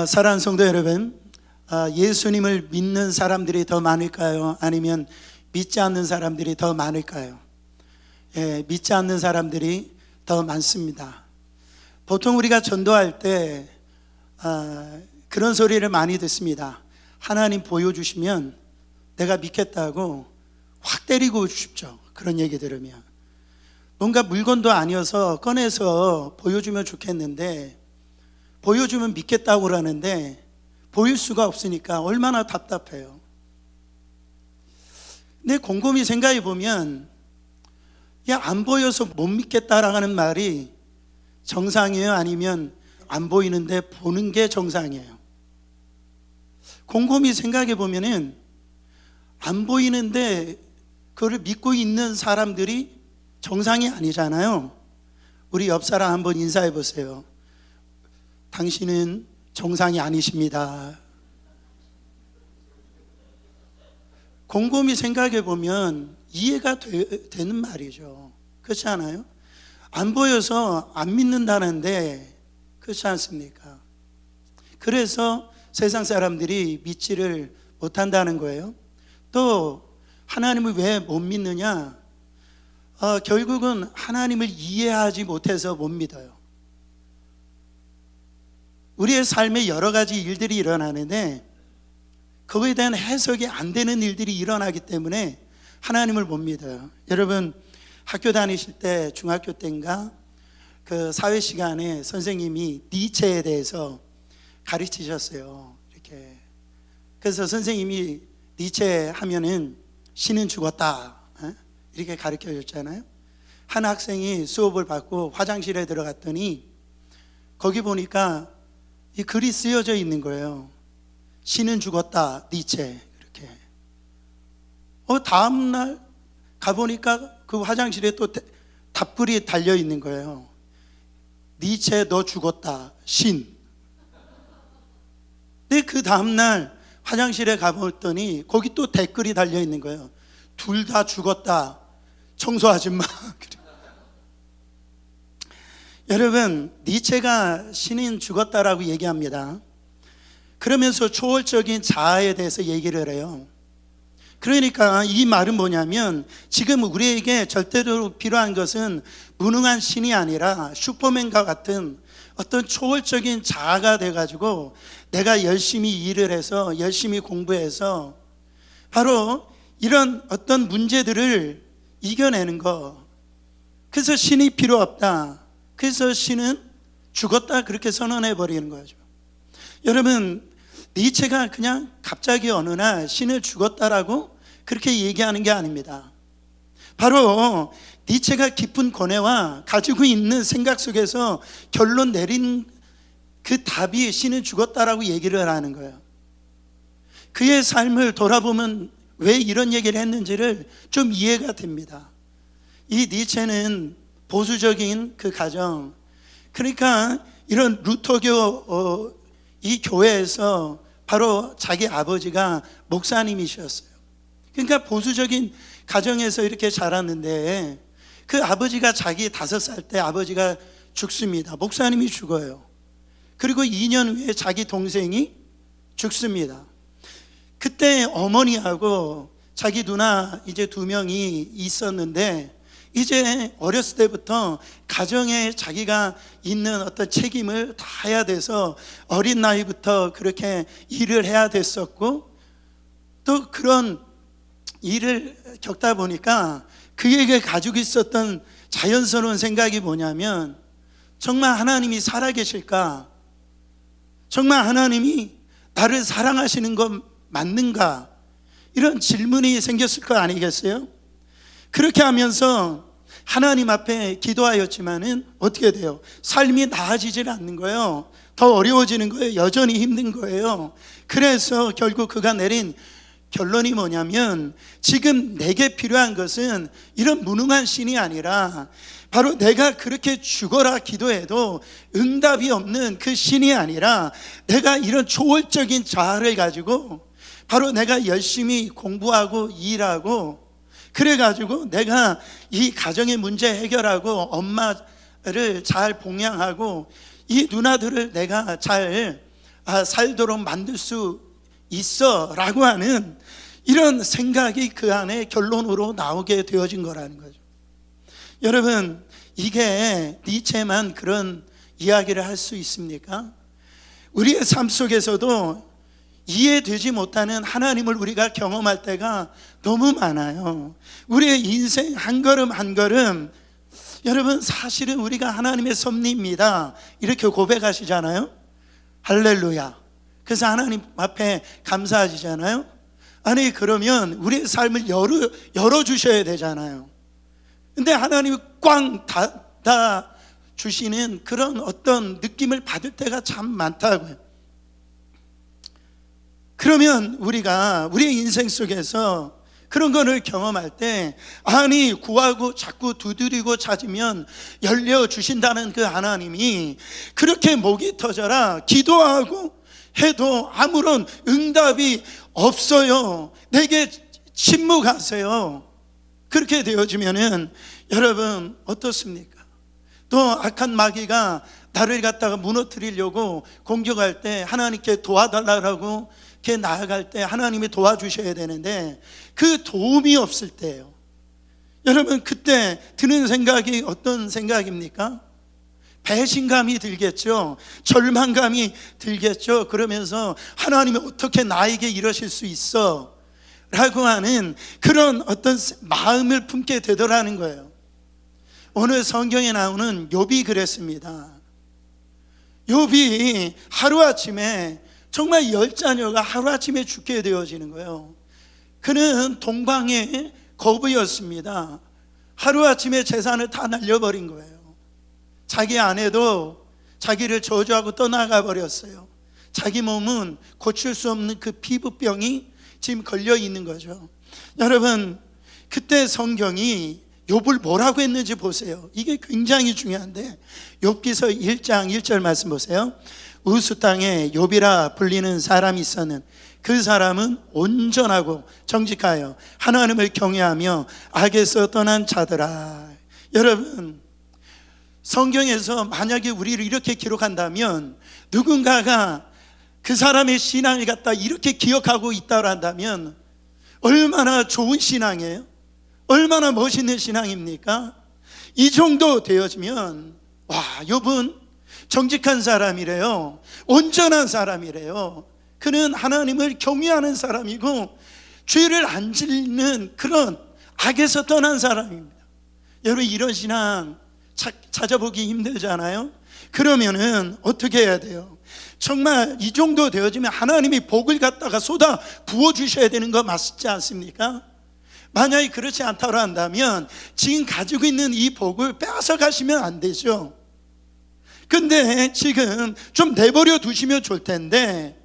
사랑하는 성도 여러분, 예수님을 믿는 사람들이 더 많을까요? 아니면 믿지 않는 사람들이 더 많을까요? 믿지 않는 사람들이 더 많습니다. 보통 우리가 전도할 때 그런 소리를 많이 듣습니다. 하나님 보여주시면 내가 믿겠다고 확 때리고 싶죠. 그런 얘기 들으면 뭔가 물건도 아니어서 꺼내서 보여주면 좋겠는데 보여주면 믿겠다고 그러는데 보일 수가 없으니까 얼마나 답답해요. 근데 곰곰이 생각해 보면 안 보여서 못 믿겠다라는 말이 정상이에요? 아니면 안 보이는데 보는 게 정상이에요? 곰곰이 생각해 보면은 안 보이는데 그걸 믿고 있는 사람들이 정상이 아니잖아요. 우리 옆 사람 한번 인사해 보세요. 당신은 정상이 아니십니다. 곰곰이 생각해 보면 이해가 되는 말이죠. 그렇지 않아요? 안 보여서 안 믿는다는데 그렇지 않습니까? 그래서 세상 사람들이 믿지를 못한다는 거예요. 또 하나님을 왜 못 믿느냐? 결국은 하나님을 이해하지 못해서 못 믿어요. 우리의 삶에 여러 가지 일들이 일어나는데 그거에 대한 해석이 안 되는 일들이 일어나기 때문에 하나님을 못 믿어요. 여러분 학교 다니실 때 중학교 때인가 그 사회 시간에 선생님이 니체에 대해서 가르치셨어요. 이렇게 그래서 선생님이 니체 하면은 신은 죽었다 이렇게 가르쳐 줬잖아요. 한 학생이 수업을 받고 화장실에 들어갔더니 거기 보니까 이 글이 쓰여져 있는 거예요. 신은 죽었다, 니체. 이렇게. 다음날 가보니까 그 화장실에 또 답글이 달려 있는 거예요. 니체 너 죽었다, 신. 근데 그 다음날 화장실에 가봤더니 거기 또 댓글이 달려 있는 거예요. 둘 다 죽었다, 청소 아줌마. 여러분, 니체가 신은 죽었다라고 얘기합니다. 그러면서 초월적인 자아에 대해서 얘기를 해요. 그러니까 이 말은 뭐냐면 지금 우리에게 절대로 필요한 것은 무능한 신이 아니라 슈퍼맨과 같은 어떤 초월적인 자아가 돼가지고 내가 열심히 일을 해서 열심히 공부해서 바로 이런 어떤 문제들을 이겨내는 거. 그래서 신이 필요 없다. 그래서 신은 죽었다 그렇게 선언해 버리는 거죠. 여러분 니체가 그냥 갑자기 어느 날 신을 죽었다라고 그렇게 얘기하는 게 아닙니다. 바로 니체가 깊은 고뇌와 가지고 있는 생각 속에서 결론 내린 그 답이 신은 죽었다라고 얘기를 하는 거예요. 그의 삶을 돌아보면 왜 이런 얘기를 했는지를 좀 이해가 됩니다. 이 니체는 보수적인 그 가정, 그러니까 이런 루터교 이 교회에서 바로 자기 아버지가 목사님이셨어요. 그러니까 보수적인 가정에서 이렇게 자랐는데 그 아버지가 자기 5살 때 아버지가 죽습니다. 목사님이 죽어요. 그리고 2년 후에 자기 동생이 죽습니다. 그때 어머니하고 자기 누나 이제 2명이 있었는데 이제 어렸을 때부터 가정에 자기가 있는 어떤 책임을 다 해야 돼서 어린 나이부터 그렇게 일을 해야 됐었고 또 그런 일을 겪다 보니까 그에게 가지고 있었던 자연스러운 생각이 뭐냐면 정말 하나님이 살아계실까? 정말 하나님이 나를 사랑하시는 건 맞는가? 이런 질문이 생겼을 거 아니겠어요? 그렇게 하면서 하나님 앞에 기도하였지만은 어떻게 돼요? 삶이 나아지질 않는 거예요. 더 어려워지는 거예요. 여전히 힘든 거예요. 그래서 결국 그가 내린 결론이 뭐냐면 지금 내게 필요한 것은 이런 무능한 신이 아니라 바로 내가 그렇게 죽어라 기도해도 응답이 없는 그 신이 아니라 내가 이런 초월적인 자아를 가지고 바로 내가 열심히 공부하고 일하고 그래가지고 내가 이 가정의 문제 해결하고 엄마 잘 봉양하고 이 누나들을 내가 잘 살도록 만들 수 있어 라고 하는 이런 생각이 그 안에 결론으로 나오게 되어진 거라는 거죠. 여러분, 이게 니체만 그런 이야기를 할 수 있습니까? 우리의 삶 속에서도 이해되지 못하는 하나님을 우리가 경험할 때가 너무 많아요. 우리의 인생 한 걸음 한 걸음, 여러분 사실은 우리가 하나님의 섭리입니다 이렇게 고백하시잖아요. 할렐루야. 그래서 하나님 앞에 감사하시잖아요. 아니 그러면 우리의 삶을 열어주셔야 되잖아요. 근데 하나님이 꽝 닫아 주시는 그런 어떤 느낌을 받을 때가 참 많다고요. 그러면 우리가 우리의 인생 속에서 그런 거를 경험할 때, 아니 구하고 자꾸 두드리고 찾으면 열려주신다는 그 하나님이 그렇게 목이 터져라 기도하고 해도 아무런 응답이 없어요, 내게 침묵하세요, 그렇게 되어지면은 여러분 어떻습니까? 또 악한 마귀가 나를 갖다가 무너뜨리려고 공격할 때 하나님께 도와달라고 이렇게 나아갈 때 하나님이 도와주셔야 되는데 그 도움이 없을 때예요. 여러분 그때 드는 생각이 어떤 생각입니까? 배신감이 들겠죠. 절망감이 들겠죠. 그러면서 하나님이 어떻게 나에게 이러실 수 있어? 라고 하는 그런 어떤 마음을 품게 되더라는 거예요. 오늘 성경에 나오는 욥이 그랬습니다. 욥이 하루아침에 정말 10자녀가 하루아침에 죽게 되어지는 거예요. 그는 동방의 거부였습니다. 하루아침에 재산을 다 날려버린 거예요. 자기 아내도 자기를 저주하고 떠나가 버렸어요. 자기 몸은 고칠 수 없는 그 피부병이 지금 걸려 있는 거죠. 여러분 그때 성경이 욥을 뭐라고 했는지 보세요. 이게 굉장히 중요한데 욥기서 1장 1절 말씀 보세요. 우스 땅에 욥이라 불리는 사람이 있었는 그 사람은 온전하고 정직하여 하나님을 경외하며 악에서 떠난 자들아. 여러분 성경에서 만약에 우리를 이렇게 기록한다면, 누군가가 그 사람의 신앙을 갖다 이렇게 기억하고 있다고 한다면 얼마나 좋은 신앙이에요? 얼마나 멋있는 신앙입니까? 이 정도 되어지면 와, 욥은 정직한 사람이래요. 온전한 사람이래요. 그는 하나님을 경외하는 사람이고 죄를 안 짓는 그런 악에서 떠난 사람입니다. 여러분 이런 신앙 찾아보기 힘들잖아요. 그러면은 어떻게 해야 돼요? 정말 이 정도 되어지면 하나님이 복을 갖다가 쏟아 부어주셔야 되는 거 맞지 않습니까? 만약에 그렇지 않다고 한다면 지금 가지고 있는 이 복을 빼앗아 가시면 안 되죠. 근데 지금 좀 내버려 두시면 좋을 텐데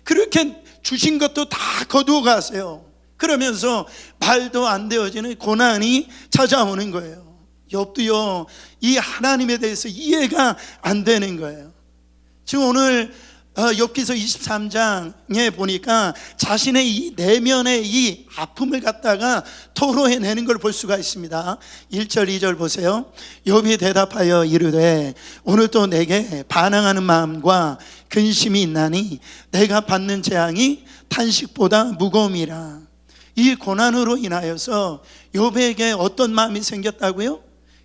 그렇게 주신 것도 다 거두어 가세요. 그러면서 말도 안 되어지는 고난이 찾아오는 거예요. 욥도요 이 하나님에 대해서 이해가 안 되는 거예요. 지금 오늘 욥기서 23장에 보니까 자신의 이 내면의 이 아픔을 갖다가 토로해내는 걸 볼 수가 있습니다. 1절 2절 보세요. 욥이 대답하여 이르되 오늘도 내게 반항하는 마음과 근심이 있나니 내가 받는 재앙이 탄식보다 무거움이라. 이 고난으로 인하여서 욥에게 어떤 마음이 생겼다고요?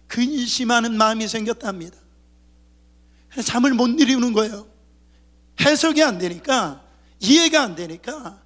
근심하는 마음이 생겼답니다. 잠을 못 이루는 거예요. 해석이 안 되니까, 이해가 안 되니까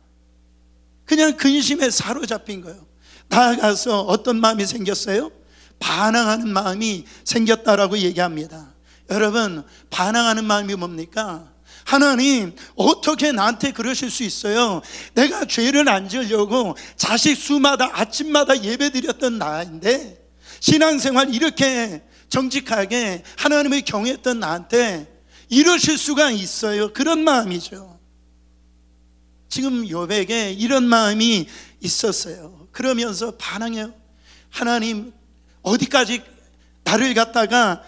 그냥 근심에 사로잡힌 거예요. 나아가서 어떤 마음이 생겼어요? 반항하는 마음이 생겼다라고 얘기합니다. 여러분 반항하는 마음이 뭡니까? 하나님 어떻게 나한테 그러실 수 있어요? 내가 죄를 안 지으려고 자식 수마다 아침마다 예배 드렸던 나인데, 신앙생활 이렇게 정직하게 하나님을 경외했던 나한테 이러실 수가 있어요? 그런 마음이죠. 지금 욥에게 이런 마음이 있었어요. 그러면서 반항해요. 하나님 어디까지 나를 갖다가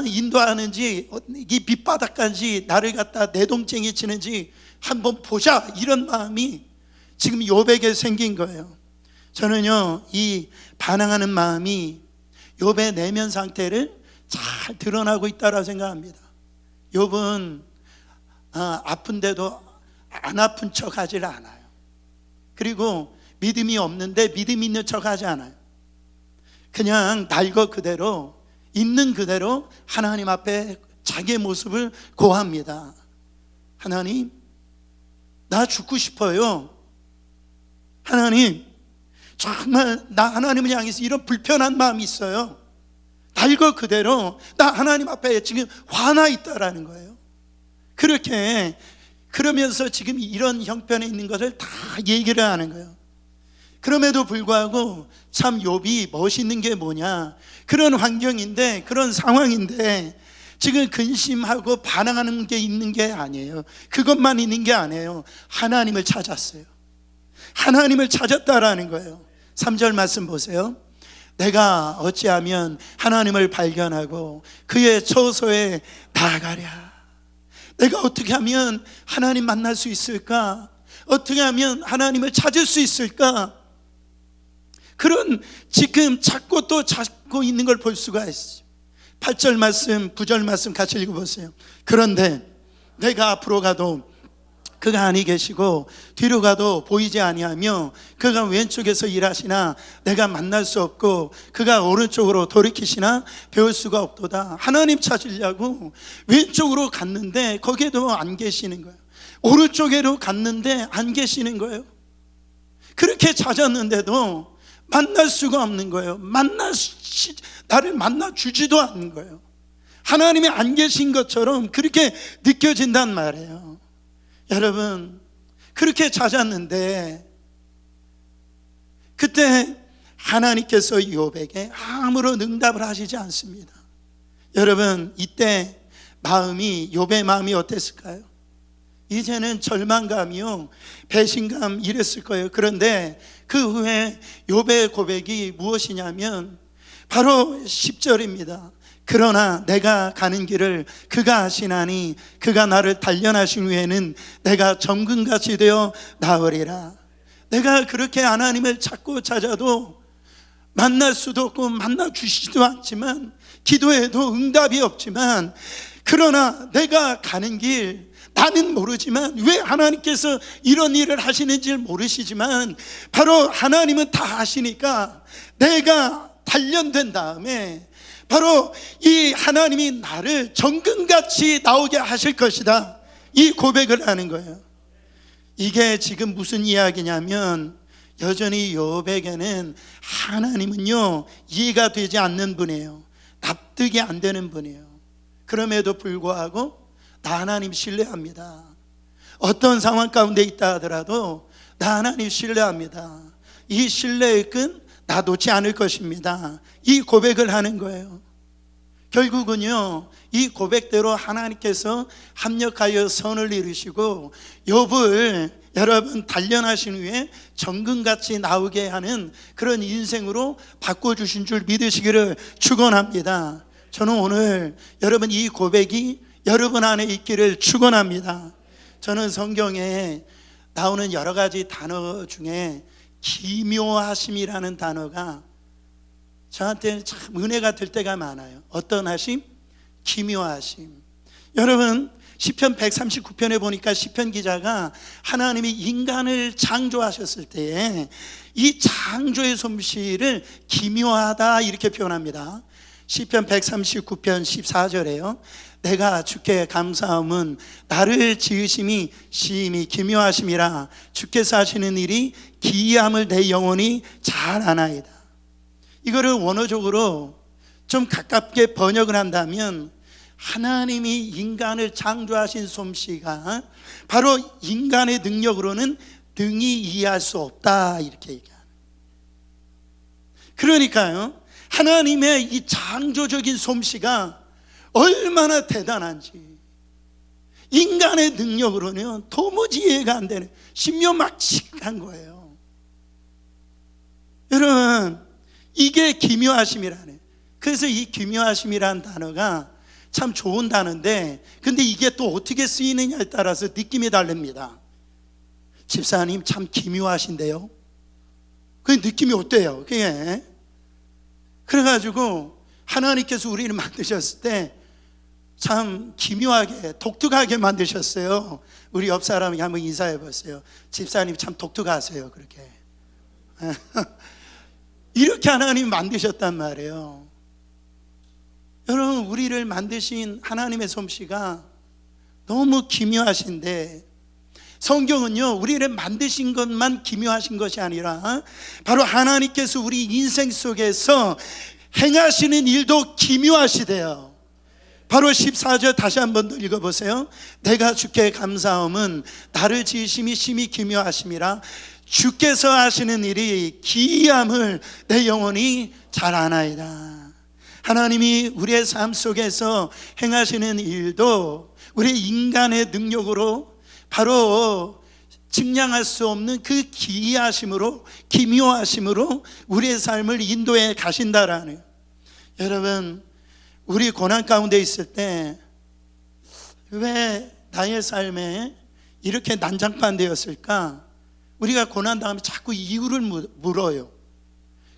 인도하는지, 이 밑바닥까지 나를 갖다 내동쟁이 치는지 한번 보자, 이런 마음이 지금 욥에게 생긴 거예요. 저는요 이 반항하는 마음이 욥의 내면 상태를 잘 드러나고 있다고 생각합니다. 욥은 아픈데도 안 아픈 척 하질 않아요. 그리고 믿음이 없는데 믿음 있는 척 하지 않아요. 그냥 날 것 그대로, 있는 그대로 하나님 앞에 자기의 모습을 고합니다. 하나님, 나 죽고 싶어요. 하나님, 정말 나 하나님을 향해서 이런 불편한 마음이 있어요. 날 것 그대로 나 하나님 앞에 지금 화나 있다라는 거예요. 그러면서 지금 이런 형편에 있는 것을 다 얘기를 하는 거예요. 그럼에도 불구하고 참 욥이 멋있는 게 뭐냐, 그런 환경인데, 그런 상황인데 지금 근심하고 반항하는 게 있는 게 아니에요. 그것만 있는 게 아니에요. 하나님을 찾았어요. 하나님을 찾았다라는 거예요. 3절 말씀 보세요. 내가 어찌하면 하나님을 발견하고 그의 처소에 나아가랴. 내가 어떻게 하면 하나님 만날 수 있을까? 어떻게 하면 하나님을 찾을 수 있을까? 그런 지금 찾고 또 찾고 있는 걸 볼 수가 있어요. 8절 말씀, 9절 말씀 같이 읽어보세요. 그런데 내가 앞으로 가도 그가 아니 계시고 뒤로 가도 보이지 아니하며 그가 왼쪽에서 일하시나 내가 만날 수 없고 그가 오른쪽으로 돌이키시나 배울 수가 없도다. 하나님 찾으려고 왼쪽으로 갔는데 거기에도 안 계시는 거예요. 오른쪽으로 갔는데 안 계시는 거예요. 그렇게 찾았는데도 만날 수가 없는 거예요. 나를 만나 주지도 않는 거예요. 하나님이 안 계신 것처럼 그렇게 느껴진단 말이에요. 여러분, 그렇게 찾았는데 그때 하나님께서 욥에게 아무런 응답을 하시지 않습니다. 여러분, 이때 욥의 마음이 어땠을까요? 이제는 절망감이요, 배신감 이랬을 거예요. 그런데 그 후에 욥의 고백이 무엇이냐면 바로 10절입니다. 그러나 내가 가는 길을 그가 아시나니 그가 나를 단련하신 후에는 내가 정금같이 되어 나으리라. 내가 그렇게 하나님을 찾고 찾아도 만날 수도 없고 만나 주시지도 않지만, 기도해도 응답이 없지만, 그러나 내가 가는 길 나는 모르지만, 왜 하나님께서 이런 일을 하시는지를 모르시지만 바로 하나님은 다 아시니까 내가 단련된 다음에 바로 이 하나님이 나를 정금같이 나오게 하실 것이다, 이 고백을 하는 거예요. 이게 지금 무슨 이야기냐면, 여전히 욥에게는 하나님은요 이해가 되지 않는 분이에요. 납득이 안 되는 분이에요. 그럼에도 불구하고 나 하나님 신뢰합니다. 어떤 상황 가운데 있다 하더라도 나 하나님 신뢰합니다. 이 신뢰의 끈 나 놓지 않을 것입니다. 이 고백을 하는 거예요. 결국은요 이 고백대로 하나님께서 합력하여 선을 이루시고 욥을 여러분 단련하신 후에 정금같이 나오게 하는 그런 인생으로 바꿔주신 줄 믿으시기를 축원합니다. 저는 오늘 여러분 이 고백이 여러분 안에 있기를 축원합니다. 저는 성경에 나오는 여러 가지 단어 중에 기묘하심이라는 단어가 저한테는 참 은혜가 될 때가 많아요. 어떤 하심? 기묘하심. 여러분 시편 139편에 보니까 시편 기자가 하나님이 인간을 창조하셨을 때에 이 창조의 솜씨를 기묘하다 이렇게 표현합니다. 시편 139편 14절에요. 내가 주께 감사함은 나를 지으심이 심히 기묘하심이라 주께서 하시는 일이 기이함을 내 영혼이 잘 아나이다. 이거를 원어적으로 좀 가깝게 번역을 한다면 하나님이 인간을 창조하신 솜씨가 바로 인간의 능력으로는 등이 이해할 수 없다 이렇게 얘기하는. 그러니까요 하나님의 이 창조적인 솜씨가 얼마나 대단한지 인간의 능력으로는 도무지 이해가 안 되는 신묘막측한 거예요. 여러분 이게 기묘하심이라네. 그래서 이 기묘하심이라는 단어가 참 좋은 단어인데, 근데 이게 또 어떻게 쓰이느냐에 따라서 느낌이 다릅니다. 집사님 참 기묘하신데요, 그 느낌이 어때요? 그게 그래가지고 하나님께서 우리를 만드셨을 때 참 기묘하게 독특하게 만드셨어요. 우리 옆 사람에게 한번 인사해 보세요. 집사님 참 독특하세요. 그렇게 이렇게 하나님 만드셨단 말이에요. 여러분, 우리를 만드신 하나님의 솜씨가 너무 기묘하신데, 성경은요 우리를 만드신 것만 기묘하신 것이 아니라 바로 하나님께서 우리 인생 속에서 행하시는 일도 기묘하시대요. 바로 14절 다시 한번 더 읽어보세요. 내가 주께 감사함은 나를 지으심이 심히 기묘하심이라 주께서 하시는 일이 기이함을 내 영혼이 잘 아나이다. 하나님이 우리의 삶 속에서 행하시는 일도 우리 인간의 능력으로 바로 측량할 수 없는 그 기이하심으로, 기묘하심으로 우리의 삶을 인도해 가신다라는. 여러분, 우리 고난 가운데 있을 때 왜 나의 삶에 이렇게 난장판되었을까? 우리가 고난 다음에 자꾸 이유를 물어요.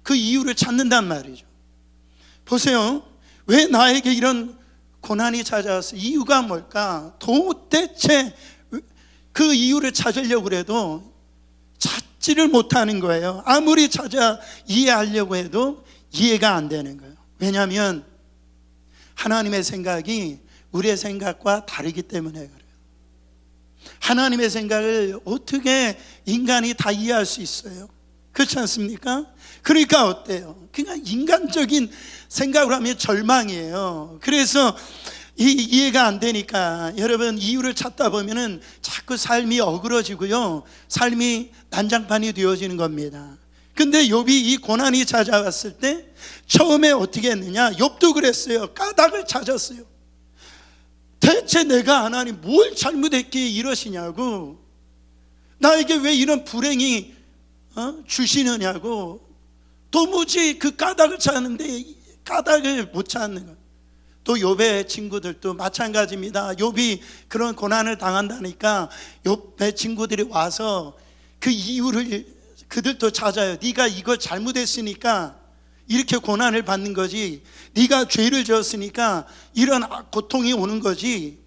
그 이유를 찾는단 말이죠. 보세요. 왜 나에게 이런 고난이 찾아왔어? 이유가 뭘까? 도대체 그 이유를 찾으려고 해도 찾지를 못하는 거예요. 아무리 찾아 이해하려고 해도 이해가 안 되는 거예요. 왜냐하면 하나님의 생각이 우리의 생각과 다르기 때문에 그래요. 하나님의 생각을 어떻게 인간이 다 이해할 수 있어요? 그렇지 않습니까? 그러니까 어때요? 그냥 인간적인 생각을 하면 절망이에요. 그래서 이해가 안 되니까 여러분, 이유를 찾다 보면은 자꾸 삶이 어그러지고요, 삶이 난장판이 되어지는 겁니다. 근데 욥이 이 고난이 찾아왔을 때 처음에 어떻게 했느냐? 욥도 그랬어요. 까닭을 찾았어요. 대체 내가 하나님 뭘 잘못했기에 이러시냐고, 나에게 왜 이런 불행이 주시느냐고, 도무지 그 까닭을 찾는데 까닭을 못 찾는 거예요. 또 욥의 친구들도 마찬가지입니다. 욥이 그런 고난을 당한다니까 욥의 친구들이 와서 그 이유를 그들도 찾아요. 네가 이걸 잘못했으니까 이렇게 고난을 받는 거지, 네가 죄를 지었으니까 이런 고통이 오는 거지.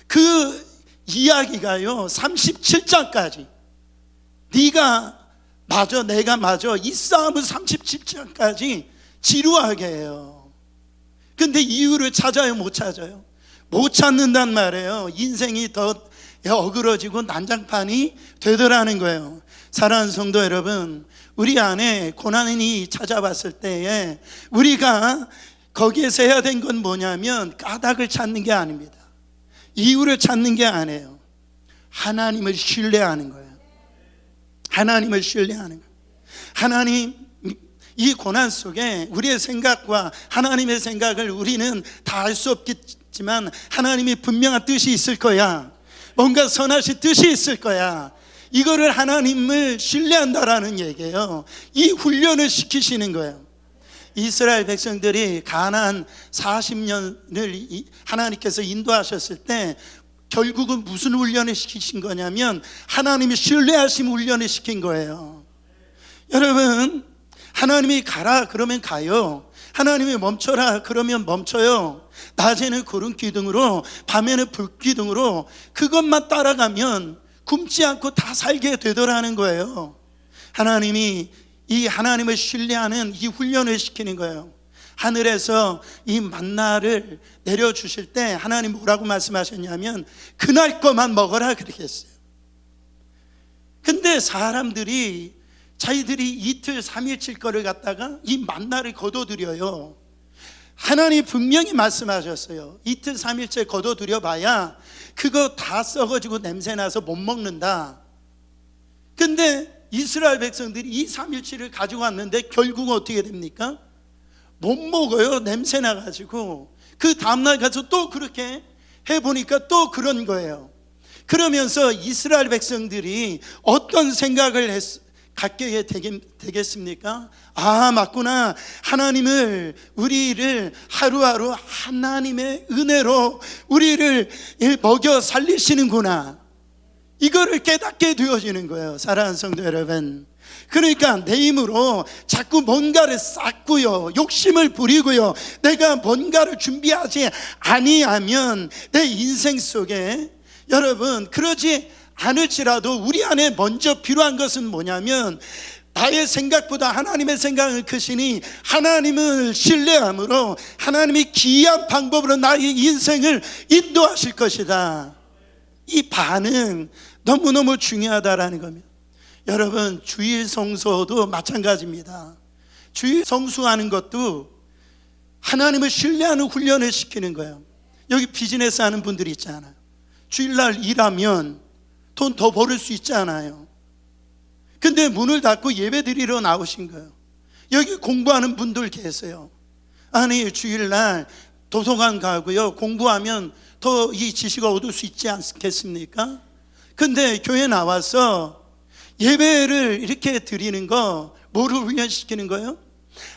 그 이야기가요 37장까지 네가 맞아 내가 맞아 이 싸움은 37장까지 지루하게 해요. 근데 이유를 찾아요? 못 찾아요? 못 찾는단 말이에요. 인생이 더 어그러지고 난장판이 되더라는 거예요. 사랑하는 성도 여러분, 우리 안에 고난이 찾아왔을 때에 우리가 거기에서 해야 된 건 뭐냐면 까닭을 찾는 게 아닙니다. 이유를 찾는 게 아니에요. 하나님을 신뢰하는 거예요. 하나님을 신뢰하는 거예요. 하나님, 이 고난 속에 우리의 생각과 하나님의 생각을 우리는 다 알 수 없겠지만 하나님이 분명한 뜻이 있을 거야. 뭔가 선하신 뜻이 있을 거야. 이거를 하나님을 신뢰한다라는 얘기예요. 이 훈련을 시키시는 거예요. 이스라엘 백성들이 가나안 40년을 하나님께서 인도하셨을 때 결국은 무슨 훈련을 시키신 거냐면 하나님이 신뢰하심 훈련을 시킨 거예요. 여러분, 하나님이 가라 그러면 가요. 하나님이 멈춰라 그러면 멈춰요. 낮에는 구름 기둥으로, 밤에는 불 기둥으로 그것만 따라가면 굶지 않고 다 살게 되더라는 거예요. 하나님이 이 하나님을 신뢰하는 이 훈련을 시키는 거예요. 하늘에서 이 만나를 내려주실 때 하나님 뭐라고 말씀하셨냐면 그날 것만 먹어라 그렇게 했어요. 근데 사람들이 자기들이 이틀 3일칠 거를 갖다가 이 만나를 거둬들여요. 하나님 분명히 말씀하셨어요. 이틀 3일째 거둬들여 봐야 그거 다 썩어지고 냄새나서 못 먹는다. 근데 이스라엘 백성들이 이 3일치를 가지고 왔는데 결국은 어떻게 됩니까? 못 먹어요. 냄새 나가지고. 그 다음날 가서 또 그렇게 해보니까 또 그런 거예요. 그러면서 이스라엘 백성들이 어떤 생각을 갖게 되겠습니까? 아, 맞구나. 하나님을, 우리를 하루하루 하나님의 은혜로 우리를 먹여 살리시는구나. 이거를 깨닫게 되어지는 거예요. 사랑하는 성도 여러분, 그러니까 내 힘으로 자꾸 뭔가를 쌓고요, 욕심을 부리고요, 내가 뭔가를 준비하지 아니하면 내 인생 속에, 여러분, 그러지 않을지라도 우리 안에 먼저 필요한 것은 뭐냐면, 나의 생각보다 하나님의 생각을 크시니 하나님을 신뢰함으로 하나님이 기이한 방법으로 나의 인생을 인도하실 것이다. 이 반응 너무너무 중요하다라는 겁니다. 여러분, 주일 성수도 마찬가지입니다. 주일 성수하는 것도 하나님을 신뢰하는 훈련을 시키는 거예요. 여기 비즈니스 하는 분들이 있잖아요. 주일날 일하면 돈 더 벌을 수 있잖아요. 근데 문을 닫고 예배 드리러 나오신 거예요. 여기 공부하는 분들 계세요. 아니, 주일날 도서관 가고요, 공부하면 더 이 지식을 얻을 수 있지 않겠습니까? 근데 교회 나와서 예배를 이렇게 드리는 거, 뭐를 훈련시키는 거예요?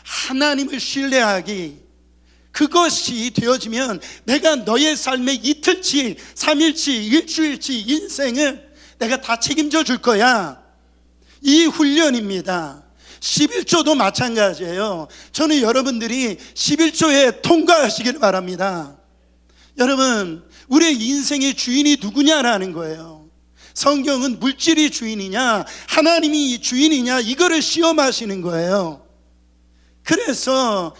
하나님을 신뢰하기. 그것이 되어지면 내가 너의 삶의 이틀치, 3일치, 일주일치 인생을 내가 다 책임져 줄 거야. 이 훈련입니다. 11조도 마찬가지예요. 저는 여러분들이 11조에 통과하시길 바랍니다. 여러분, 우리의 인생의 주인이 누구냐라는 거예요. 성경은 물질이 주인이냐 하나님이 주인이냐, 이거를 시험하시는 거예요. 그래서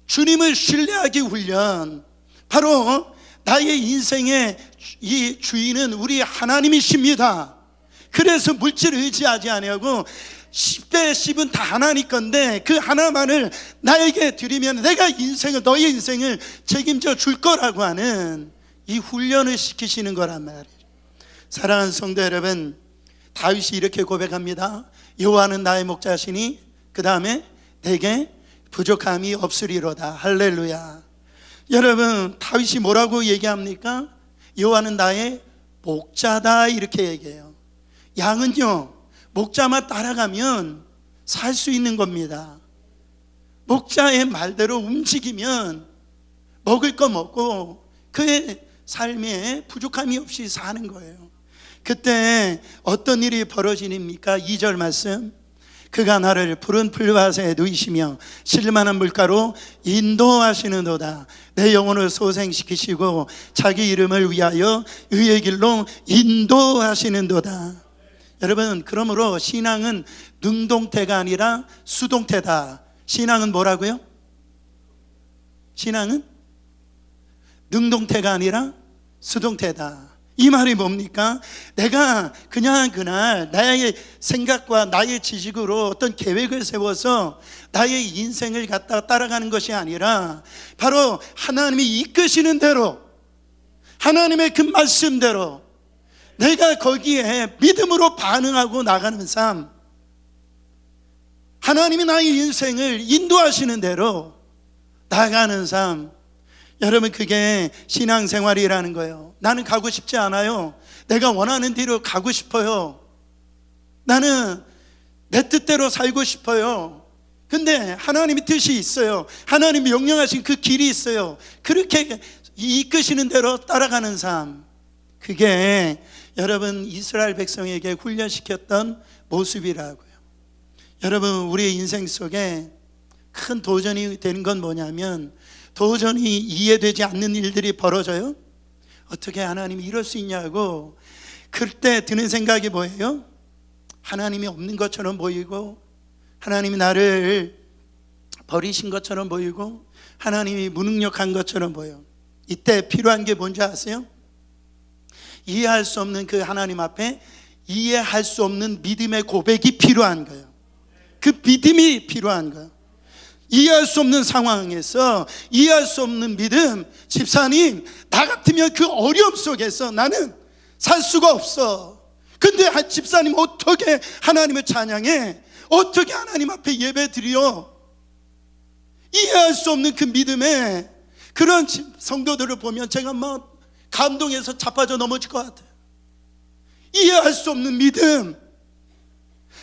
주님을 신뢰하기 훈련, 바로 나의 인생의 이 주인은 우리 하나님이십니다. 그래서 물질을 의지하지 아니하고 10대 10은 다 하나님 건데 그 하나만을 나에게 드리면 내가 인생을, 너의 인생을 책임져 줄 거라고 하는 이 훈련을 시키시는 거란 말이에요. 사랑하는 성도 여러분, 다윗이 이렇게 고백합니다. 여호와는 나의 목자시니 그 다음에 내게 부족함이 없으리로다. 할렐루야. 여러분, 다윗이 뭐라고 얘기합니까? 여호와는 나의 목자다, 이렇게 얘기해요. 양은요, 목자만 따라가면 살 수 있는 겁니다. 목자의 말대로 움직이면 먹을 거 먹고 그의 삶에 부족함이 없이 사는 거예요. 그때 어떤 일이 벌어지니까 2절 말씀, 그가 나를 푸른 풀밭에 누이시며 실만한 물가로 인도하시는도다. 내 영혼을 소생시키시고 자기 이름을 위하여 의의 길로 인도하시는도다. 여러분, 그러므로 신앙은 능동태가 아니라 수동태다. 신앙은 뭐라고요? 신앙은 능동태가 아니라 수동태다. 이 말이 뭡니까? 내가 그냥 그날 나의 생각과 나의 지식으로 어떤 계획을 세워서 나의 인생을 갖다가 따라가는 것이 아니라 바로 하나님이 이끄시는 대로, 하나님의 그 말씀대로 내가 거기에 믿음으로 반응하고 나가는 삶, 하나님이 나의 인생을 인도하시는 대로 나가는 삶, 여러분, 그게 신앙생활이라는 거예요. 나는 가고 싶지 않아요. 내가 원하는 대로 가고 싶어요. 나는 내 뜻대로 살고 싶어요. 근데 하나님의 뜻이 있어요. 하나님이 명령하신 그 길이 있어요. 그렇게 이끄시는 대로 따라가는 삶, 그게 여러분 이스라엘 백성에게 훈련시켰던 모습이라고요. 여러분, 우리의 인생 속에 큰 도전이 되는 건 뭐냐면, 도전이 이해되지 않는 일들이 벌어져요. 어떻게 하나님이 이럴 수 있냐고. 그때 드는 생각이 뭐예요? 하나님이 없는 것처럼 보이고, 하나님이 나를 버리신 것처럼 보이고, 하나님이 무능력한 것처럼 보여. 이때 필요한 게 뭔지 아세요? 이해할 수 없는 그 하나님 앞에 이해할 수 없는 믿음의 고백이 필요한 거예요. 그 믿음이 필요한 거예요. 이해할 수 없는 상황에서 이해할 수 없는 믿음. 집사님, 나 같으면 그 어려움 속에서 나는 살 수가 없어. 근데 집사님, 어떻게 하나님을 찬양해? 어떻게 하나님 앞에 예배 드려? 이해할 수 없는 그 믿음에 그런 성도들을 보면 제가 막 감동해서 자빠져 넘어질 것 같아요. 이해할 수 없는 믿음,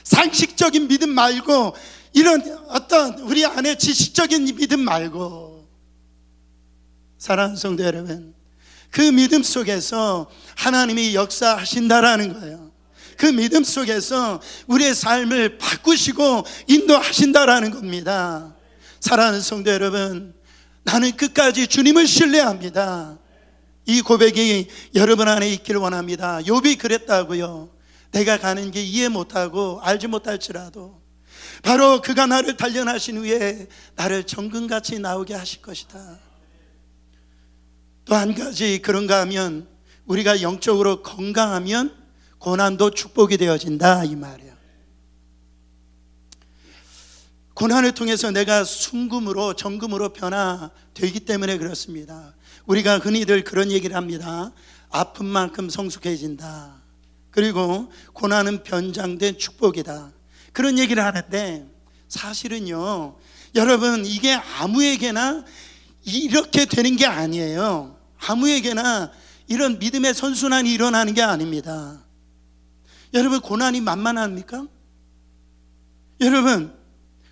상식적인 믿음 말고, 이런 어떤 우리 안에 지식적인 믿음 말고, 사랑하는 성도 여러분, 그 믿음 속에서 하나님이 역사하신다라는 거예요. 그 믿음 속에서 우리의 삶을 바꾸시고 인도하신다라는 겁니다. 사랑하는 성도 여러분, 나는 끝까지 주님을 신뢰합니다. 이 고백이 여러분 안에 있기를 원합니다. 욥이 그랬다고요. 내가 가는 길 이해 못하고 알지 못할지라도 바로 그가 나를 단련하신 후에 나를 정금같이 나오게 하실 것이다. 또 한 가지, 그런가 하면 우리가 영적으로 건강하면 고난도 축복이 되어진다, 이 말이에요. 고난을 통해서 내가 순금으로 정금으로 변화되기 때문에 그렇습니다. 우리가 흔히들 그런 얘기를 합니다. 아픈 만큼 성숙해진다. 그리고 고난은 변장된 축복이다. 그런 얘기를 하는데 사실은요, 여러분, 이게 아무에게나 이렇게 되는 게 아니에요. 아무에게나 이런 믿음의 선순환이 일어나는 게 아닙니다. 여러분, 고난이 만만합니까? 여러분,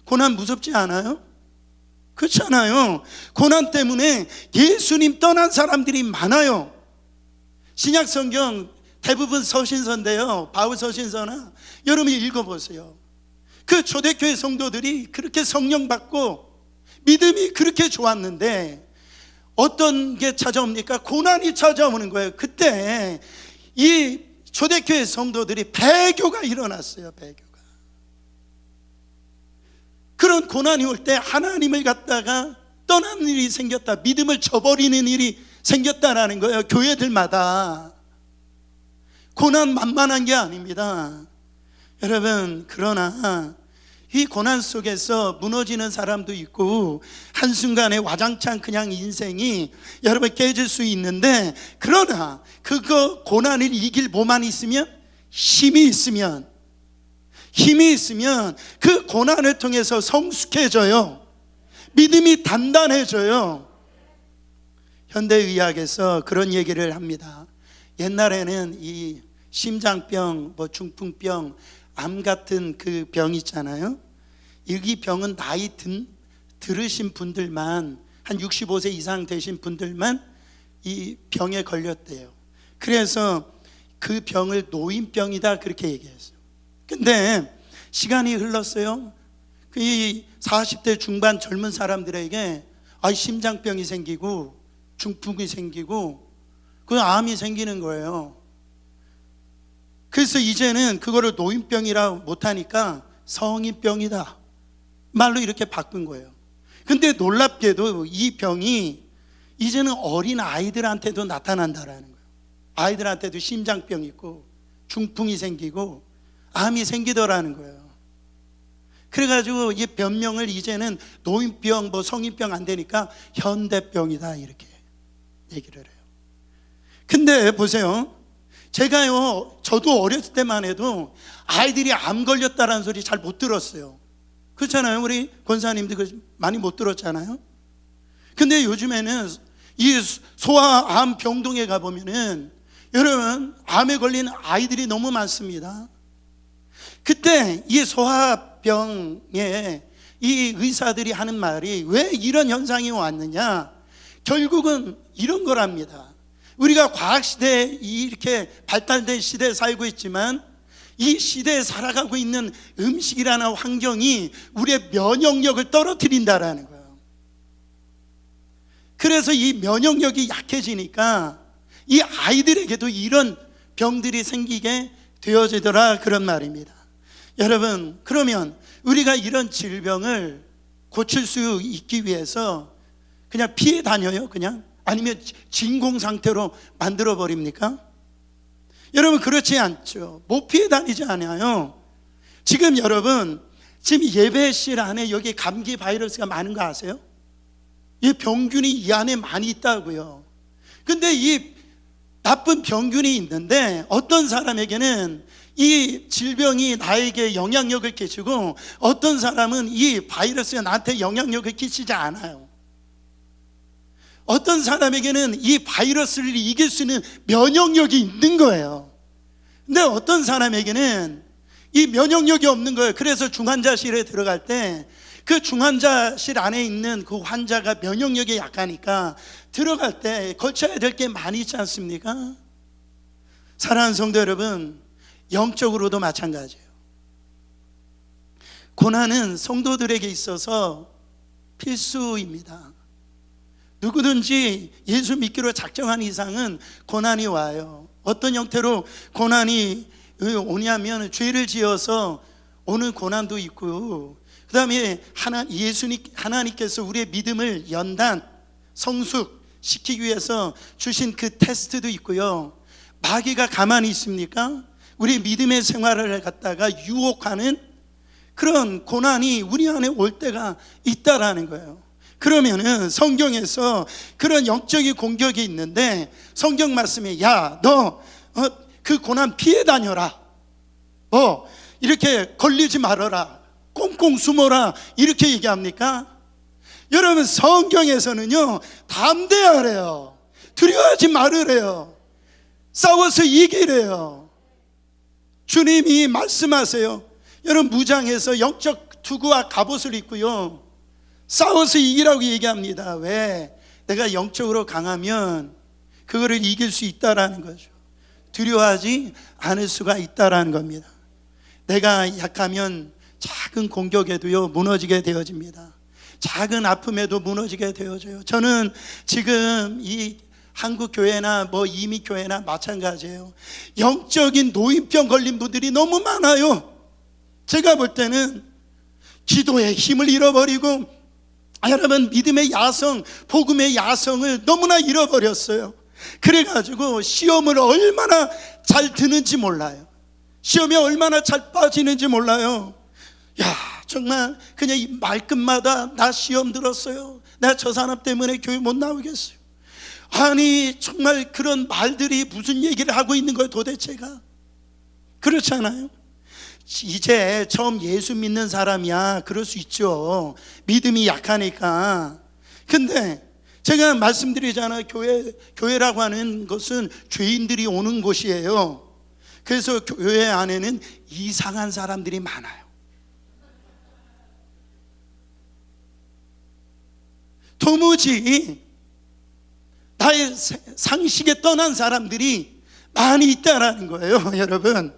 고난 무섭지 않아요? 그렇잖아요. 고난 때문에 예수님 떠난 사람들이 많아요. 신약 성경 대부분 서신서인데요, 바울 서신서나 여러분이 읽어보세요. 그 초대교회 성도들이 그렇게 성령 받고 믿음이 그렇게 좋았는데 어떤 게 찾아옵니까? 고난이 찾아오는 거예요. 그때 이 초대교회 성도들이 배교가 일어났어요. 배교가. 그런 고난이 올 때 하나님을 갖다가 떠나는 일이 생겼다, 믿음을 저버리는 일이 생겼다라는 거예요. 교회들마다. 고난 만만한 게 아닙니다. 여러분, 그러나 이 고난 속에서 무너지는 사람도 있고 한순간에 와장창 그냥 인생이 여러분 깨질 수 있는데, 그러나 그거 고난을 이길 뭐만 있으면, 힘이 있으면 그 고난을 통해서 성숙해져요. 믿음이 단단해져요. 현대의학에서 그런 얘기를 합니다. 옛날에는 이 심장병, 중풍병, 암 같은 그 병 있잖아요. 이 병은 나이 들으신 분들만, 한 65세 이상 되신 분들만 이 병에 걸렸대요. 그래서 그 병을 노인병이다 그렇게 얘기했어요. 근데 시간이 흘렀어요. 이 40대 중반 젊은 사람들에게 심장병이 생기고 중풍이 생기고 그 암이 생기는 거예요. 그래서 이제는 그거를 노인병이라 못하니까 성인병이다 말로 이렇게 바꾼 거예요. 근데 놀랍게도 이 병이 이제는 어린 아이들한테도 나타난다라는 거예요. 아이들한테도 심장병이 있고 중풍이 생기고 암이 생기더라는 거예요. 그래가지고 이 병명을 이제는 노인병, 성인병 안 되니까 현대병이다 이렇게 얘기를 해요. 근데 보세요, 저도 어렸을 때만 해도 아이들이 암 걸렸다라는 소리 잘 못 들었어요. 그렇잖아요. 우리 권사님들 많이 못 들었잖아요. 근데 요즘에는 이 소아암 병동에 가보면은 여러분, 암에 걸린 아이들이 너무 많습니다. 그때 이 소아병에 이 의사들이 하는 말이, 왜 이런 현상이 왔느냐, 결국은 이런 거랍니다. 우리가 과학시대에 이렇게 발달된 시대에 살고 있지만 이 시대에 살아가고 있는 음식이라는 환경이 우리의 면역력을 떨어뜨린다라는 거예요. 그래서 이 면역력이 약해지니까 이 아이들에게도 이런 병들이 생기게 되어지더라, 그런 말입니다. 여러분, 그러면 우리가 이런 질병을 고칠 수 있기 위해서 그냥 피해 다녀요? 그냥? 아니면 진공 상태로 만들어 버립니까? 여러분, 그렇지 않죠. 못 피해 다니지 않아요. 지금 여러분, 지금 예배실 안에 여기 감기 바이러스가 많은 거 아세요? 이 병균이 이 안에 많이 있다고요. 근데 이 나쁜 병균이 있는데 어떤 사람에게는 이 질병이 나에게 영향력을 끼치고 어떤 사람은 이 바이러스가 나한테 영향력을 끼치지 않아요. 어떤 사람에게는 이 바이러스를 이길 수 있는 면역력이 있는 거예요. 근데 어떤 사람에게는 이 면역력이 없는 거예요. 그래서 중환자실에 들어갈 때 그 중환자실 안에 있는 그 환자가 면역력이 약하니까 들어갈 때 거쳐야 될 게 많이 있지 않습니까? 사랑하는 성도 여러분, 영적으로도 마찬가지예요. 고난은 성도들에게 있어서 필수입니다. 누구든지 예수 믿기로 작정한 이상은 고난이 와요. 어떤 형태로 고난이 오냐면 죄를 지어서 오는 고난도 있고, 그 다음에 하나님께서 우리의 믿음을 연단, 성숙시키기 위해서 주신 그 테스트도 있고요. 마귀가 가만히 있습니까? 우리 믿음의 생활을 갖다가 유혹하는 그런 고난이 우리 안에 올 때가 있다라는 거예요. 그러면은 성경에서 그런 영적인 공격이 있는데, 성경 말씀에 야, 너 그 고난 피해 다녀라, 이렇게 걸리지 말아라, 꽁꽁 숨어라, 이렇게 얘기합니까? 여러분, 성경에서는요 담대하래요. 두려워하지 말으래요. 싸워서 이기래요. 주님이 말씀하세요. 여러분, 무장해서 영적 투구와 갑옷을 입고요 싸워서 이기라고 얘기합니다. 왜? 내가 영적으로 강하면 그거를 이길 수 있다라는 거죠. 두려워하지 않을 수가 있다라는 겁니다. 내가 약하면 작은 공격에도요 무너지게 되어집니다. 작은 아픔에도 무너지게 되어져요. 저는 지금 이 한국 교회나 이미 교회나 마찬가지예요. 영적인 노인병 걸린 분들이 너무 많아요. 제가 볼 때는 기도의 힘을 잃어버리고, 여러분, 믿음의 야성, 복음의 야성을 너무나 잃어버렸어요. 그래가지고 시험을 얼마나 잘 드는지 몰라요. 시험에 얼마나 잘 빠지는지 몰라요. 야, 정말 그냥 이 말끝마다 나 시험 들었어요, 나 저 사람 때문에 교회 못 나오겠어요. 아니, 정말 그런 말들이 무슨 얘기를 하고 있는 거예요 도대체가? 그렇지 않아요? 이제 처음 예수 믿는 사람이야 그럴 수 있죠. 믿음이 약하니까. 근데 제가 말씀드리잖아요. 교회라고 하는 것은 죄인들이 오는 곳이에요. 그래서 교회 안에는 이상한 사람들이 많아요. 도무지 나의 상식에 떠난 사람들이 많이 있다라는 거예요, 여러분.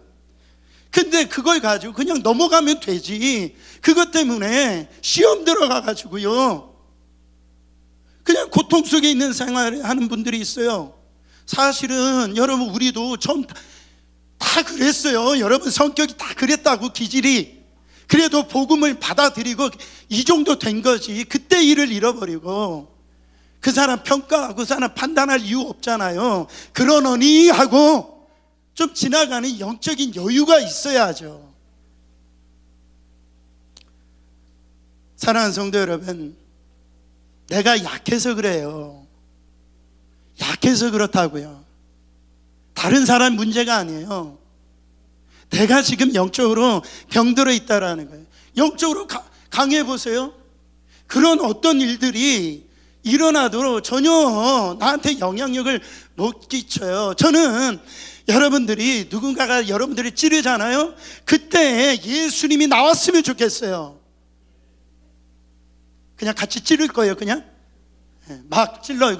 근데 그걸 가지고 그냥 넘어가면 되지, 그것 때문에 시험 들어가가지고요 그냥 고통 속에 있는 생활을 하는 분들이 있어요. 사실은 여러분, 우리도 처음 다 그랬어요. 여러분, 성격이 다 그랬다고, 기질이. 그래도 복음을 받아들이고 이 정도 된 거지. 그때 일을 잃어버리고 그 사람 평가하고 그 사람 판단할 이유 없잖아요. 그러느니 하고 좀 지나가는 영적인 여유가 있어야죠. 사랑하는 성도 여러분, 내가 약해서 그래요. 약해서 그렇다고요. 다른 사람 문제가 아니에요. 내가 지금 영적으로 병들어 있다라는 거예요. 영적으로 강해 보세요. 그런 어떤 일들이 일어나도 전혀 나한테 영향력을 못 끼쳐요. 저는 여러분들이, 누군가가 여러분들이 찌르잖아요. 그때 예수님이 나왔으면 좋겠어요. 그냥 같이 찌를 거예요. 그냥 막 찔러요.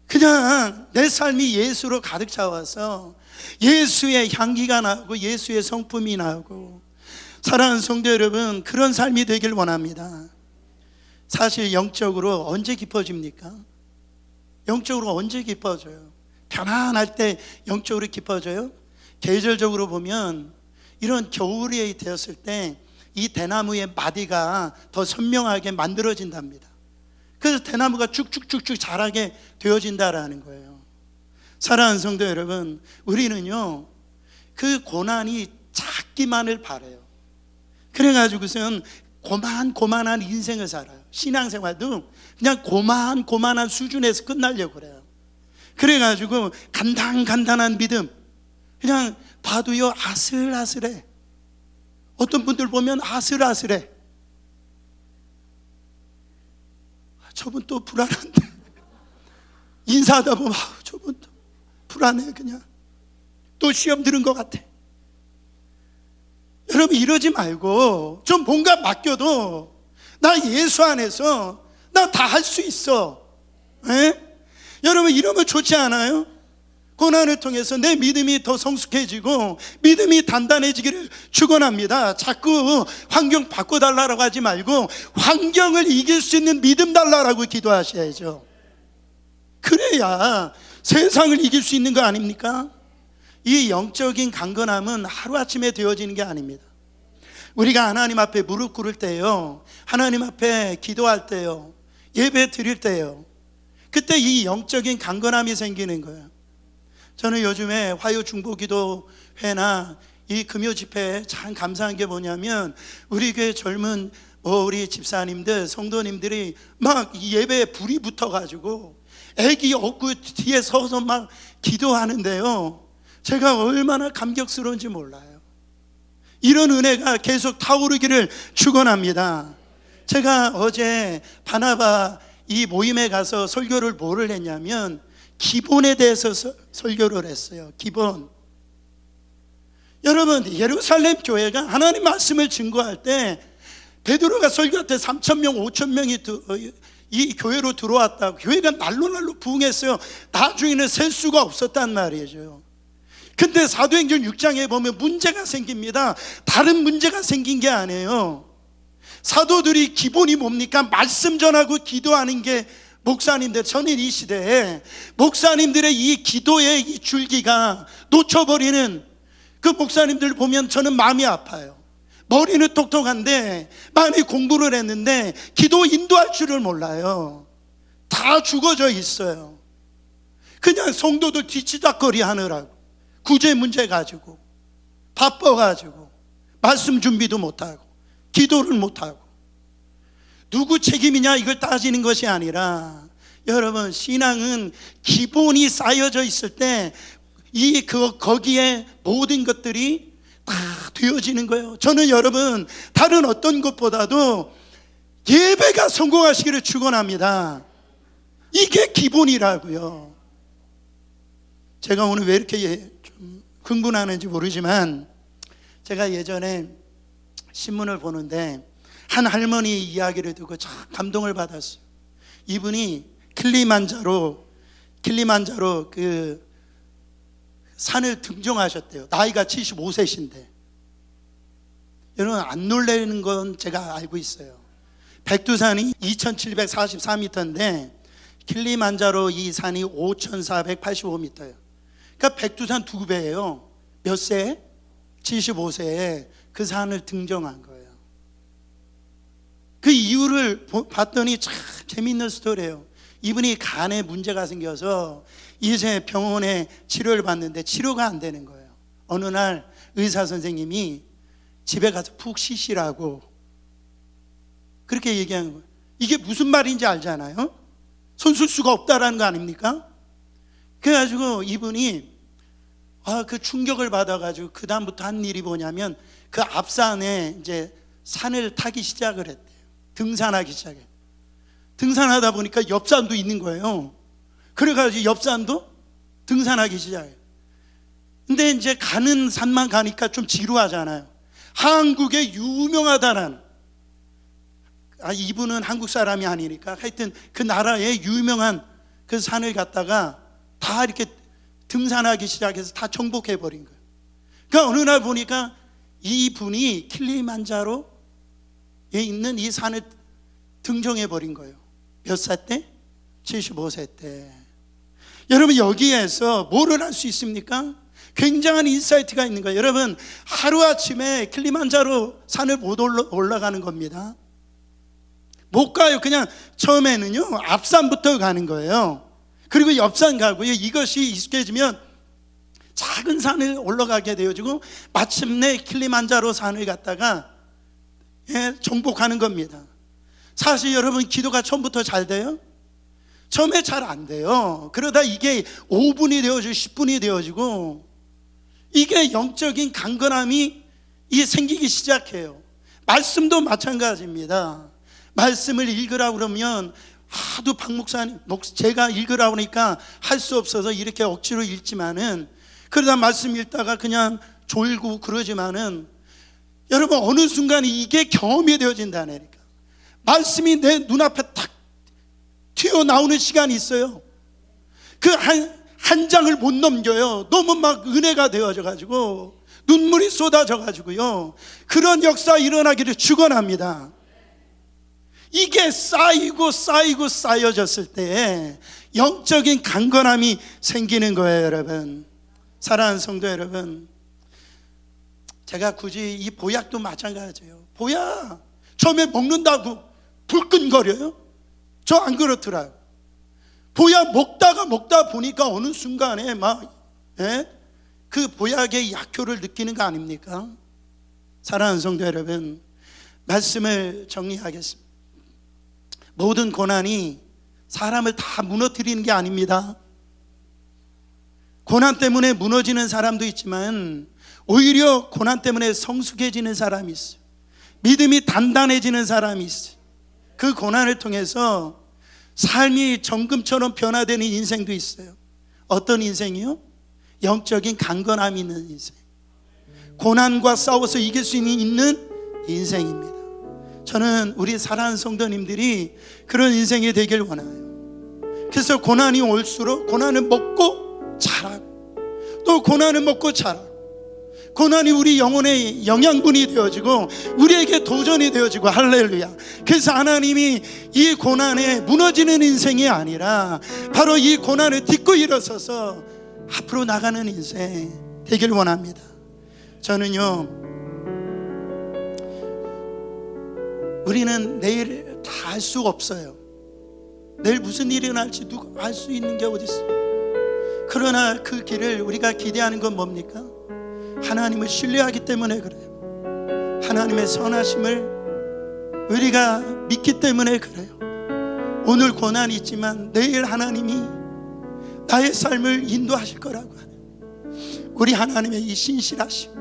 그냥 내 삶이 예수로 가득 차와서 예수의 향기가 나고 예수의 성품이 나고. 사랑하는 성도 여러분, 그런 삶이 되길 원합니다. 사실 영적으로 언제 깊어집니까? 영적으로 언제 깊어져요? 편안할 때 영적으로 깊어져요? 계절적으로 보면 이런 겨울이 되었을 때 이 대나무의 마디가 더 선명하게 만들어진답니다. 그래서 대나무가 쭉쭉쭉쭉 자라게 되어진다라는 거예요. 사랑하는 성도 여러분, 우리는요 그 고난이 작기만을 바라요. 그래가지고선 고만고만한 인생을 살아요. 신앙생활도 그냥 고만고만한 수준에서 끝나려고 그래요. 그래가지고 간단한 믿음, 그냥 봐도요 아슬아슬해. 어떤 분들 보면 아슬아슬해. 저분 또 불안한데 인사하다 보면 저분 또 불안해. 그냥 또 시험 들은 것 같아. 여러분, 이러지 말고 좀 뭔가 맡겨도 나 예수 안에서 나 다 할 수 있어. 에? 여러분, 이러면 좋지 않아요? 고난을 통해서 내 믿음이 더 성숙해지고 믿음이 단단해지기를 축원합니다. 자꾸 환경 바꿔달라고 하지 말고 환경을 이길 수 있는 믿음 달라고 기도하셔야죠. 그래야 세상을 이길 수 있는 거 아닙니까? 이 영적인 강건함은 하루아침에 되어지는 게 아닙니다. 우리가 하나님 앞에 무릎 꿇을 때요, 하나님 앞에 기도할 때요, 예배 드릴 때요, 그때 이 영적인 강건함이 생기는 거예요. 저는 요즘에 화요 중보기도회나 이 금요 집회에 참 감사한 게 뭐냐면, 우리 교회 젊은 우리 집사님들, 성도님들이 막 예배에 불이 붙어가지고 애기 업고 뒤에 서서 막 기도하는데요, 제가 얼마나 감격스러운지 몰라요. 이런 은혜가 계속 타오르기를 축원합니다. 제가 어제 바나바 이 모임에 가서 설교를 뭐를 했냐면 기본에 대해서 설교를 했어요. 기본. 여러분, 예루살렘 교회가 하나님 말씀을 증거할 때 베드로가 설교할 때 3,000명 5,000명이 이 교회로 들어왔다고, 교회가 날로 부흥했어요. 나중에는 셀 수가 없었단 말이죠. 근데 사도행전 6장에 보면 문제가 생깁니다. 다른 문제가 생긴 게 아니에요. 사도들이 기본이 뭡니까? 말씀 전하고 기도하는 게 목사님들, 저는 이 시대에 목사님들의 이 기도의 이 줄기가 놓쳐버리는 그 목사님들 보면 저는 마음이 아파요. 머리는 똑똑한데 많이 공부를 했는데 기도 인도할 줄을 몰라요. 다 죽어져 있어요. 그냥 성도들 뒤치다거리 하느라고, 구제 문제 가지고 바빠가지고 말씀 준비도 못하고 기도를 못하고. 누구 책임이냐 이걸 따지는 것이 아니라, 여러분, 신앙은 기본이 쌓여져 있을 때 거기에 모든 것들이 다 되어지는 거예요. 저는 여러분, 다른 어떤 것보다도 예배가 성공하시기를 축원합니다. 이게 기본이라고요. 제가 오늘 왜 이렇게 좀 흥분하는지 모르지만, 제가 예전에 신문을 보는데 한 할머니 이야기를 듣고 참 감동을 받았어요. 이분이 킬리만자로 그 산을 등정하셨대요. 나이가 75세신데. 여러분, 안 놀라는 건 제가 알고 있어요. 백두산이 2744m인데 킬리만자로 이 산이 5485m예요. 그러니까 백두산 2배예요. 몇 세? 75세에 그 산을 등정한 거예요. 그 이유를 봤더니 참 재미있는 스토리예요. 이분이 간에 문제가 생겨서 이제 병원에 치료를 받는데 치료가 안 되는 거예요. 어느 날 의사 선생님이 집에 가서 푹 쉬시라고 그렇게 얘기하는 거예요. 이게 무슨 말인지 알잖아요. 손 쓸 수가 없다라는 거 아닙니까? 그래가지고 이분이 그 충격을 받아가지고 그 다음부터 한 일이 뭐냐면, 그 앞산에 이제 산을 타기 시작을 했대요. 등산하기 시작해. 등산하다 보니까 옆산도 있는 거예요. 그래가지고 옆산도 등산하기 시작해요. 근데 이제 가는 산만 가니까 좀 지루하잖아요. 한국에 유명하다는, 이분은 한국 사람이 아니니까 하여튼 그 나라의 유명한 그 산을 갔다가 다 이렇게 등산하기 시작해서 다 정복해버린 거예요. 그러니까 어느 날 보니까 이분이 킬리만자로에 있는 이 산을 등정해버린 거예요. 몇 살 때? 75세 때. 여러분, 여기에서 뭐를 할 수 있습니까? 굉장한 인사이트가 있는 거예요. 여러분, 하루아침에 킬리만자로 산을 못 올라가는 겁니다. 못 가요. 그냥 처음에는요, 앞산부터 가는 거예요. 그리고 옆산 가고요. 이것이 익숙해지면 작은 산을 올라가게 되어지고 마침내 킬리만자로 산을 갔다가 정복하는 겁니다. 사실 여러분, 기도가 처음부터 잘 돼요? 처음에 잘 안 돼요. 그러다 이게 5분이 되어지고 10분이 되어지고, 이게 영적인 강건함이 생기기 시작해요. 말씀도 마찬가지입니다. 말씀을 읽으라고 그러면 하도 박 목사님, 제가 읽으라고 하니까 할 수 없어서 이렇게 억지로 읽지만은, 그러다 말씀 읽다가 그냥 졸고 그러지만은, 여러분, 어느 순간 이게 경험이 되어진다니까. 말씀이 내 눈앞에 탁 튀어나오는 시간이 있어요. 그 한 장을 못 넘겨요. 너무 막 은혜가 되어져 가지고 눈물이 쏟아져 가지고요. 그런 역사 일어나기를 축원합니다. 이게 쌓이고 쌓이고 쌓여졌을 때 영적인 강건함이 생기는 거예요, 여러분. 사랑하는 성도 여러분, 제가 굳이 이 보약도 마찬가지예요. 보약 처음에 먹는다고 불끈거려요? 저 안 그렇더라고요. 보약 먹다 보니까 어느 순간에 그 보약의 약효를 느끼는 거 아닙니까? 사랑하는 성도 여러분, 말씀을 정리하겠습니다. 모든 고난이 사람을 다 무너뜨리는 게 아닙니다. 고난 때문에 무너지는 사람도 있지만 오히려 고난 때문에 성숙해지는 사람이 있어요. 믿음이 단단해지는 사람이 있어요. 그 고난을 통해서 삶이 정금처럼 변화되는 인생도 있어요. 어떤 인생이요? 영적인 강건함이 있는 인생, 고난과 싸워서 이길 수 있는 인생입니다. 저는 우리 사랑하는 성도님들이 그런 인생이 되길 원해요. 그래서 고난이 올수록 고난을 먹고 자라고, 또 고난을 먹고 자라고, 고난이 우리 영혼의 영양분이 되어지고 우리에게 도전이 되어지고, 할렐루야. 그래서 하나님이 이 고난에 무너지는 인생이 아니라 바로 이 고난을 딛고 일어서서 앞으로 나가는 인생 되길 원합니다. 저는요, 우리는 내일 다 알 수가 없어요. 내일 무슨 일이 날지 누가 알 수 있는 게 어디 있어요. 그러나 그 길을 우리가 기대하는 건 뭡니까? 하나님을 신뢰하기 때문에 그래요. 하나님의 선하심을 우리가 믿기 때문에 그래요. 오늘 고난이 있지만 내일 하나님이 나의 삶을 인도하실 거라고 하는 우리 하나님의 이 신실하심,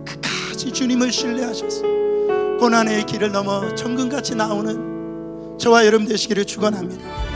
끝까지 주님을 신뢰하셔서 고난의 길을 넘어 천금같이 나오는 저와 여러분 되시기를 축원합니다.